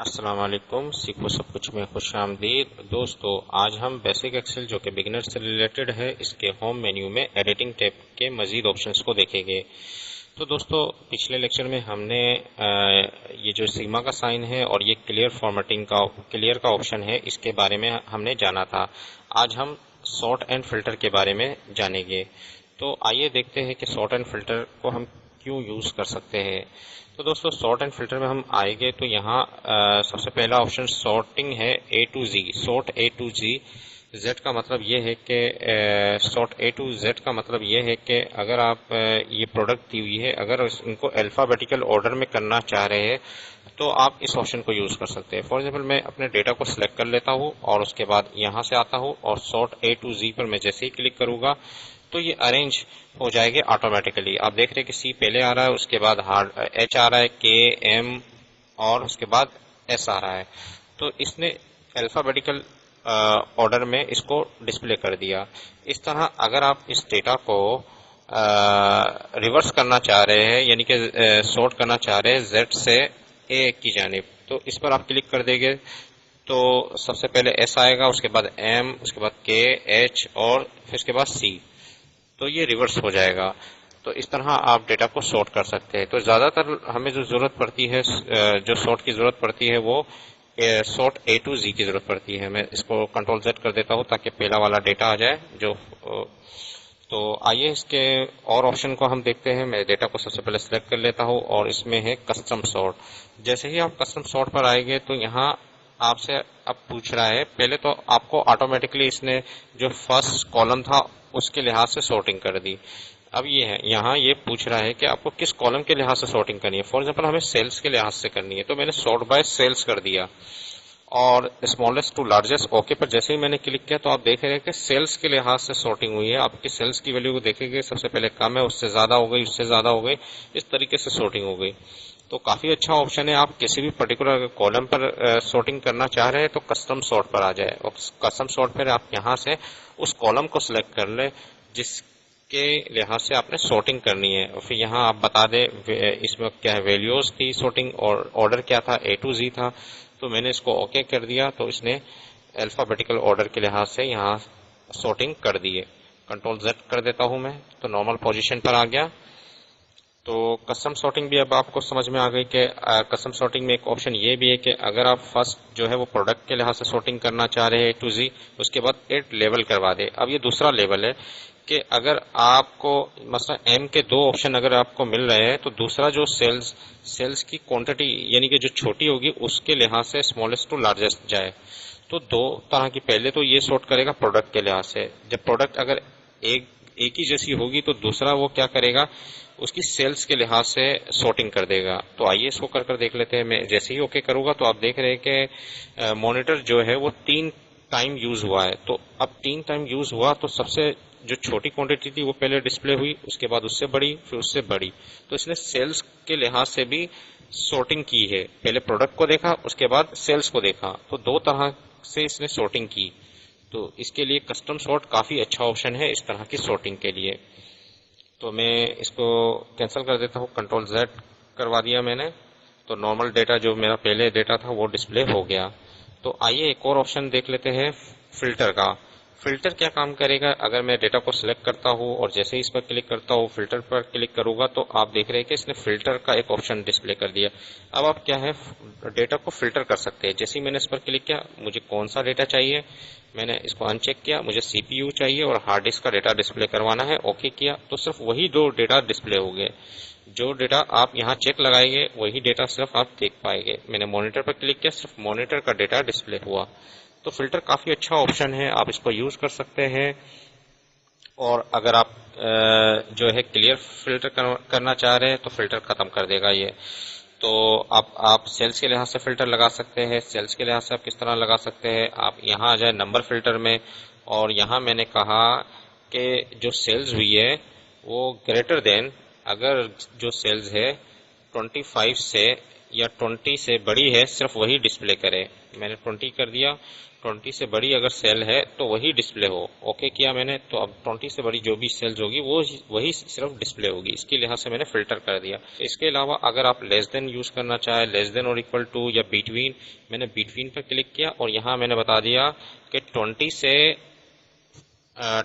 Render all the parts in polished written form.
السلام علیکم، سیکھو سب کچھ میں خوش آمدید دوستو۔ آج ہم بیسک ایکسل جو کہ بگنر سے ریلیٹڈ ہے، اس کے ہوم مینیو میں ایڈیٹنگ ٹیب کے مزید آپشنز کو دیکھیں گے۔ تو دوستو، پچھلے لیکچر میں ہم نے یہ جو سیگما کا سائن ہے اور یہ کلیئر کا آپشن ہے، اس کے بارے میں ہم نے جانا تھا۔ آج ہم سارٹ اینڈ فلٹر کے بارے میں جانیں گے۔ تو آئیے دیکھتے ہیں کہ سارٹ اینڈ فلٹر کو ہم کیوں یوز کر سکتے ہیں۔ تو دوستو، سارٹ اینڈ فلٹر میں ہم آئیں گے تو یہاں سب سے پہلا آپشن سارٹنگ ہے A to Z, sort A to Z. Z کا مطلب یہ ہے کہ سارٹ اے ٹو زیڈ کا مطلب یہ ہے کہ اگر آپ یہ پروڈکٹ دی ہوئی ہے، اگر ان کو الفابیٹیکل آرڈر میں کرنا چاہ رہے ہیں تو آپ اس آپشن کو یوز کر سکتے ہیں۔ فار ایگزامپل، میں اپنے ڈیٹا کو سلیکٹ کر لیتا ہوں اور اس کے بعد یہاں سے آتا ہوں اور سارٹ اے ٹو زی پر میں جیسے ہی کلک کروں گا تو یہ ارینج ہو جائے گی آٹومیٹیکلی۔ آپ دیکھ رہے ہیں کہ سی پہلے آ رہا ہے، اس کے بعد ایچ آ رہا ہے، کے ایم اور اس کے بعد ایس آ رہا ہے۔ تو اس نے الفابیٹیکل آرڈر میں اس کو ڈسپلے کر دیا۔ اس طرح اگر آپ اس ڈیٹا کو ریورس کرنا چاہ رہے ہیں، یعنی کہ سارٹ کرنا چاہ رہے ہیں زیڈ سے اے کی جانب، تو اس پر آپ کلک کر دیں گے تو سب سے پہلے ایس آئے گا، اس کے بعد ایم، اس کے بعد کے، ایچ اور پھر اس کے بعد سی، تو یہ ریورس ہو جائے گا۔ تو اس طرح آپ ڈیٹا کو سارٹ کر سکتے ہیں۔ تو زیادہ تر ہمیں جو ضرورت پڑتی ہے، جو سارٹ کی ضرورت پڑتی ہے، وہ سارٹ اے ٹو زی کی ضرورت پڑتی ہے۔ میں اس کو کنٹرول زیڈ کر دیتا ہوں تاکہ پہلا والا ڈیٹا آ جائے جو تو آئیے اس کے اور آپشن کو ہم دیکھتے ہیں۔ میں ڈیٹا کو سب سے پہلے سلیکٹ کر لیتا ہوں اور اس میں ہے کسٹم سارٹ۔ جیسے ہی آپ کسٹم سارٹ پر آئیں گے تو یہاں آپ سے اب پوچھ رہا ہے، پہلے تو آپ کو آٹومیٹکلی اس نے جو فرسٹ کالم تھا اس کے لحاظ سے سارٹنگ کر دی۔ اب یہ ہے، یہاں یہ پوچھ رہا ہے کہ آپ کو کس کالم کے لحاظ سے سارٹنگ کرنی ہے۔ فار ایگزامپل، ہمیں سیلز کے لحاظ سے کرنی ہے تو میں نے سارٹ بائی سیلز کر دیا اور اسمالسٹ ٹو لارجسٹ اوکے پر جیسے ہی میں نے کلک کیا تو آپ دیکھ رہے ہیں کہ سیلز کے لحاظ سے سارٹنگ ہوئی ہے۔ آپ کی سیلز کی ویلیو کو دیکھیں گے، سب سے پہلے کم ہے، اس سے زیادہ ہو گئی، اس سے زیادہ ہو گئی، اس طریقے سے سارٹنگ ہو گئی۔ تو کافی اچھا آپشن ہے۔ آپ کسی بھی پرٹیکولر کالم پر سارٹنگ کرنا چاہ رہے ہیں تو کسٹم سارٹ پر آ جائے اور کسٹم سارٹ پر آپ یہاں سے اس کالم کو سلیکٹ کر لیں جس کے لحاظ سے آپ نے سارٹنگ کرنی ہے، اور پھر یہاں آپ بتا دیں اس میں کیا ہے، ویلیوز کی سارٹنگ اور آرڈر کیا تھا، اے ٹو زی تھا۔ تو میں نے اس کو اوکے کر دیا تو اس نے الفابیٹیکل آرڈر کے لحاظ سے یہاں سارٹنگ کر دی ہے۔ کنٹرول زیڈ کر دیتا ہوں میں تو نارمل پوزیشن پر آ گیا۔ تو کسٹم سارٹنگ بھی اب آپ کو سمجھ میں آ گئی کہ کسٹم سارٹنگ میں ایک آپشن یہ بھی ہے کہ اگر آپ فرسٹ جو ہے وہ پروڈکٹ کے لحاظ سے سارٹنگ کرنا چاہ رہے ہیں اے ٹو زی، اس کے بعد ایٹ لیول کروا دے۔ اب یہ دوسرا لیول ہے کہ اگر آپ کو مثلا ایم کے دو آپشن اگر آپ کو مل رہے ہیں تو دوسرا جو سیلز کی کوانٹٹی یعنی کہ جو چھوٹی ہوگی اس کے لحاظ سے اسمالسٹ ٹو لارجسٹ جائے۔ تو دو طرح کی، پہلے تو یہ سارٹ کرے گا پروڈکٹ کے لحاظ سے، جب پروڈکٹ اگر ایک ہی جیسی ہوگی تو دوسرا وہ کیا کرے گا، اس کی سیلز کے لحاظ سے سارٹنگ کر دے گا۔ تو آئیے اس کو کر دیکھ لیتے ہیں۔ میں جیسے ہی اوکے کروں گا تو آپ دیکھ رہے ہیں کہ مانیٹر جو ہے وہ 3 ٹائم یوز ہوا ہے۔ تو اب 3 ٹائم یوز ہوا تو سب سے جو چھوٹی کوانٹٹی تھی وہ پہلے ڈسپلے ہوئی، اس کے بعد اس سے بڑی، پھر اس سے بڑی۔ تو اس نے سیلز کے لحاظ سے بھی سارٹنگ کی ہے، پہلے پروڈکٹ کو دیکھا، اس کے بعد سیلز کو دیکھا، تو دو طرح سے اس نے سارٹنگ کی۔ تو اس کے لیے کسٹم سارٹ کافی اچھا آپشن ہے اس طرح کی سارٹنگ کے لیے۔ تو میں اس کو کینسل کر دیتا ہوں، کنٹرول زیڈ کروا دیا میں نے، تو نارمل ڈیٹا جو میرا پہلے ڈیٹا تھا وہ ڈسپلے ہو گیا۔ تو آئیے ایک اور آپشن دیکھ لیتے ہیں فلٹر کا۔ فلٹر کیا کام کرے گا، اگر میں ڈیٹا کو سلیکٹ کرتا ہوں اور جیسے ہی اس پر کلک کرتا ہوں، فلٹر پر کلک کروں گا تو آپ دیکھ رہے ہیں کہ اس نے فلٹر کا ایک آپشن ڈسپلے کر دیا۔ اب آپ کیا ہے، ڈیٹا کو فلٹر کر سکتے ہیں۔ جیسے ہی میں نے اس پر کلک کیا، مجھے کون سا ڈیٹا چاہیے، میں نے اس کو ان چیک کیا، مجھے سی پی یو چاہیے اور ہارڈ ڈسک کا ڈیٹا ڈسپلے کروانا ہے، اوکے کیا تو صرف وہی دو ڈیٹا ڈسپلے ہو گئے۔ جو ڈیٹا آپ یہاں چیک لگائیں گے وہی ڈیٹا صرف آپ دیکھ پائیں گے۔ میں نے مانیٹر پر کلک کیا، صرف مانیٹر کا ڈیٹا ڈسپلے ہوا۔ تو فلٹر کافی اچھا آپشن ہے، آپ اس کو یوز کر سکتے ہیں۔ اور اگر آپ جو ہے کلیئر فلٹر کرنا چاہ رہے ہیں تو فلٹر ختم کر دے گا یہ۔ تو آپ سیلز کے لحاظ سے فلٹر لگا سکتے ہیں۔ سیلز کے لحاظ سے آپ کس طرح لگا سکتے ہیں، آپ یہاں آ جائیں نمبر فلٹر میں، اور یہاں میں نے کہا کہ جو سیلز ہوئی ہے وہ گریٹر دین، اگر جو سیلز ہے 25 سے یا 20 سے بڑی ہے صرف وہی ڈسپلے کرے. میں نے 20 کر دیا. 20 سے بڑی اگر سیل ہے تو وہی ڈسپلے ہو. اوکے کیا میں نے, تو اب 20 سے بڑی جو بھی سیلز ہوگی وہی صرف ڈسپلے ہوگی. اس کے لحاظ سے میں نے فلٹر کر دیا. اس کے علاوہ اگر آپ لیس دین یوز کرنا چاہے, لیس دین اور اکول ٹو یا بٹوین, میں نے بٹوین پر کلک کیا اور یہاں میں نے بتا دیا کہ 20 سے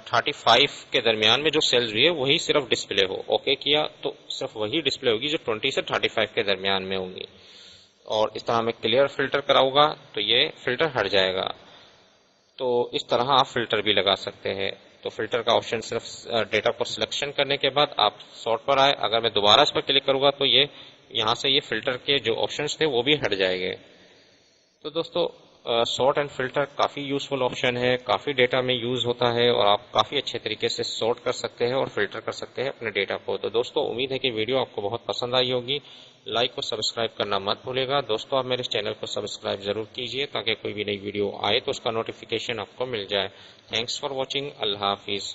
35 کے درمیان میں جو سیلز ہوئی ہے وہی صرف ڈسپلے ہو. اوکے کیا تو صرف وہی ڈسپلے ہوگی جو 20 سے 35 کے درمیان میں ہوں گی. اور اس طرح میں کلیئر فلٹر کراؤں گا تو یہ فلٹر ہٹ جائے گا. تو اس طرح آپ فلٹر بھی لگا سکتے ہیں. تو فلٹر کا آپشن صرف ڈیٹا کو سلیکشن کرنے کے بعد آپ سارٹ پر آئے. اگر میں دوبارہ اس پر کلک کروں گا تو یہ یہاں سے یہ فلٹر کے جو آپشنس تھے وہ بھی ہٹ جائیں گے. تو دوستو sort and filter coffee useful option ہے, کافی ڈیٹا میں یوز ہوتا ہے اور آپ کافی اچھے طریقے سے سارٹ کر سکتے ہیں اور فلٹر کر سکتے ہیں اپنے ڈیٹا کو. تو دوستو امید ہے کہ ویڈیو آپ کو بہت پسند آئی ہوگی. لائک اور سبسکرائب کرنا مت بھولے گا. دوستو آپ میرے چینل کو سبسکرائب ضرور کیجئے تاکہ کوئی بھی نئی ویڈیو آئے تو اس کا نوٹیفیکیشن آپ کو مل جائے. Thanks for watching. اللہ حافظ.